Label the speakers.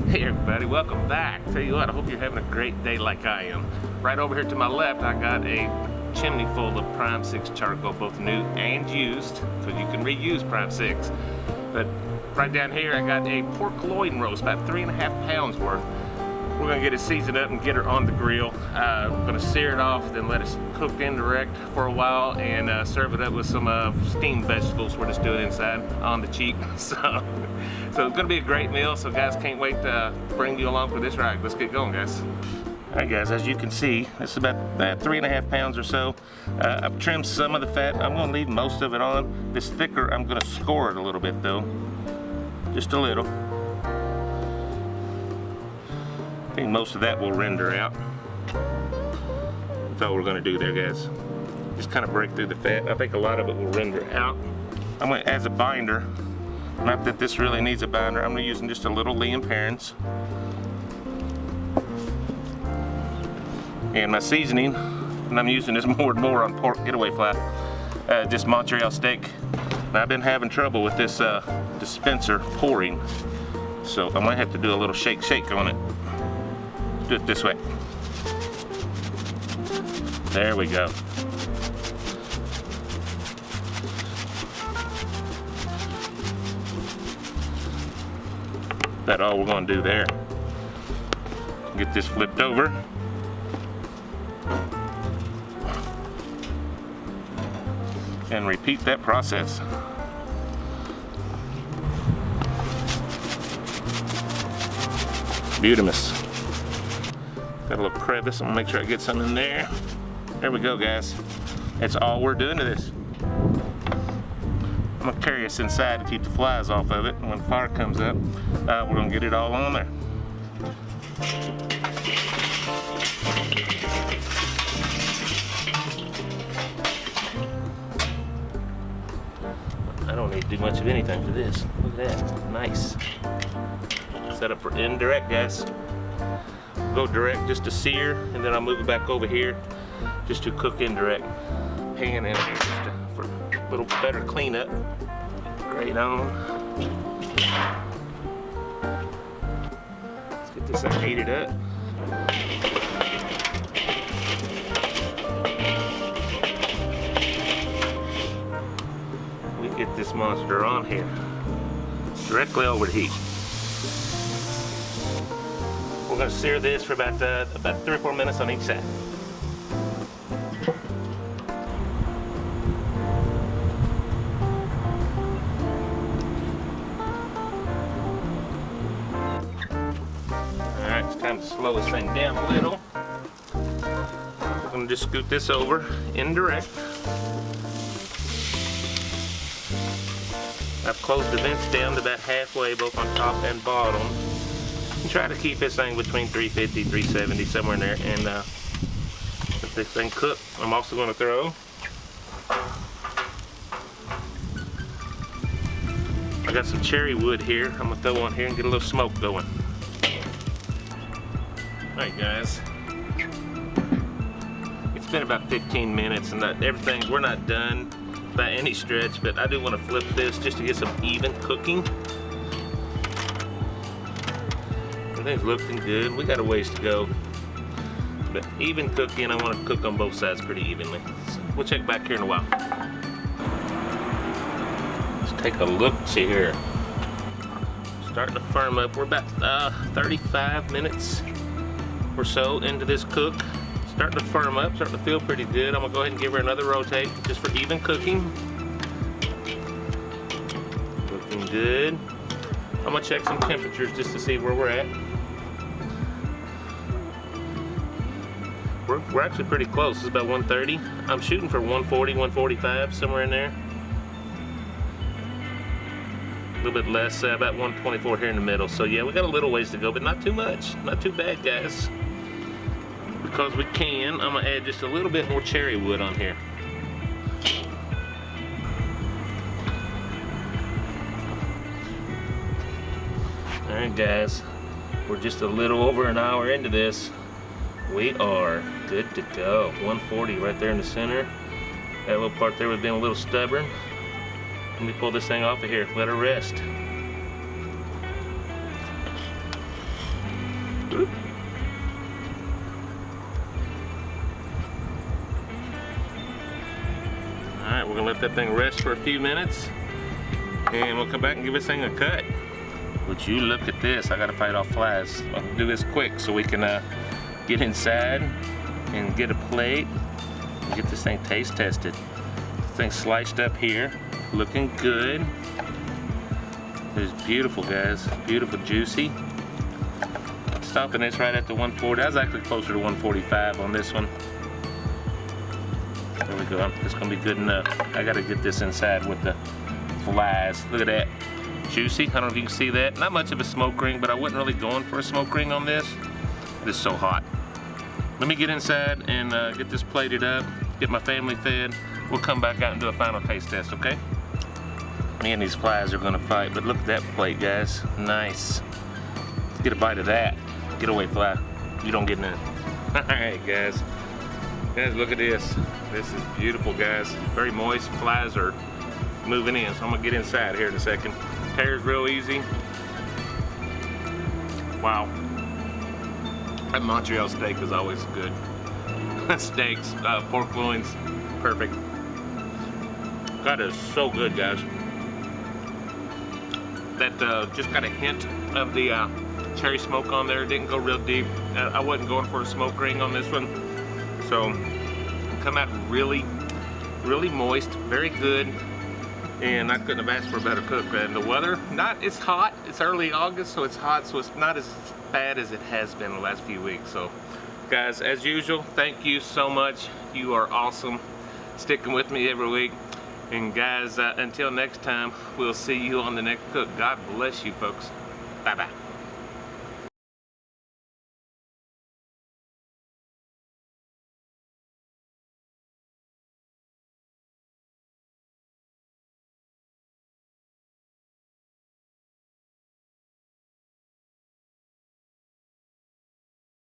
Speaker 1: Hey everybody, welcome back. Tell you what, I hope you're having a great day like I am. Right over here to my left, I got a chimney full of Prime 6 charcoal, both new and used, so you can reuse Prime 6. But right down here, I got a pork loin roast, about 3.5 pounds worth. We're gonna get it seasoned up and get her on the grill. We're gonna sear it off, then let it cook indirect for a while, and serve it up with some steamed vegetables. We're just doing inside on the cheap. So it's gonna be a great meal. So guys, can't wait to bring you along for this ride. Let's get going, guys. All right, guys, as you can see, it's about 3.5 pounds or so. I've trimmed some of the fat. I'm gonna leave most of it on. This thicker, I'm gonna score it a little bit though, just a little. I think most of that will render out. That's all we're gonna do there, guys. Just kind of break through the fat. I think a lot of it will render out. I'm gonna, as a binder, not that this really needs a binder, I'm gonna use just a little Lee & Perrins. And my seasoning, and I'm using this more and more on pork getaway fly, just Montreal steak. And I've been having trouble with this dispenser pouring, so I might have to do a little shake on it. Do it this way. There we go. That's all we're going to do there. Get this flipped over. And repeat that process. Beautimous. Got a little crevice. I'm gonna make sure I get some in there. There we go, guys. That's all we're doing to this. I'm gonna carry this inside to keep the flies off of it. And when fire comes up, we're gonna get it all on there. I don't need to do much of anything for this. Look at that. Nice. Set up for indirect, guys. Go direct just to sear, and then I'll move it back over here just to cook indirect. Pan in here just for a little better cleanup. Grate on. Let's get this thing heated up. We get this monster on here directly over the heat. We're going to sear this for about 3 or 4 minutes on each side. Alright, it's time to slow this thing down a little. We're going to just scoot this over indirect. I've closed the vents down to about halfway, both on top and bottom. And try to keep this thing between 350, 370, somewhere in there, and let this thing cook. I'm also going to throw, I got some cherry wood here. I'm going to throw on here and get a little smoke going. Alright, guys. It's been about 15 minutes, and everything, we're not done by any stretch, but I do want to flip this just to get some even cooking. Everything's looking good. We got a ways to go, but even cooking, I want to cook on both sides pretty evenly. So we'll check back here in a while. Let's take a look here. Starting to firm up. We're about 35 minutes or so into this cook. Starting to firm up, starting to feel pretty good. I'm gonna go ahead and give her another rotate just for even cooking. Looking good. I'm gonna check some temperatures just to see where we're at. We're actually pretty close. It's about 130. I'm shooting for 140, 145, somewhere in there. A little bit less, about 124 here in the middle. So yeah, we got a little ways to go, but not too much. Not too bad, guys. Because we can, I'm gonna add just a little bit more cherry wood on here. Alright, guys, we're just a little over an hour into this. We are good to go. 140 right there in the center. That little part there was being a little stubborn. Let me pull this thing off of here, let her rest. Oop. Alright, we're gonna let that thing rest for a few minutes and we'll come back and give this thing a cut. Would you look at this? I gotta fight off flies. I'll do this quick so we can get inside and get a plate and get this thing taste tested. This thing's sliced up here, looking good. It's beautiful, guys. Beautiful, juicy. Stopping this right at the 140. I was actually closer to 145 on this one. There we go. It's gonna be good enough. I gotta get this inside with the flies. Look at that. Juicy. I don't know if you can see that. Not much of a smoke ring, but I wasn't really going for a smoke ring on this. It is so hot. Let me get inside and get this plated up, get my family fed. We'll come back out and do a final taste test, okay? Me and these flies are gonna fight, but look at that plate, guys. Nice. Let's get a bite of that. Get away, fly. You don't get in it. All right, guys. Guys, look at this. This is beautiful, guys. Very moist. Flies are moving in, so I'm gonna get inside here in a second. Tears real easy. Wow. That Montreal steak is always good. Steaks, pork loins, perfect. That is so good, guys. That just got a hint of the cherry smoke on there. Didn't go real deep. I wasn't going for a smoke ring on this one. So, come out really, really moist, very good. And I couldn't have asked for a better cook. And the weather, it's hot. It's early August, so it's hot, so it's not as bad as it has been the last few weeks. So, guys, as usual, thank you so much. You are awesome, sticking with me every week. And guys, until next time, we'll see you on the next cook. God bless you, folks. Bye-bye.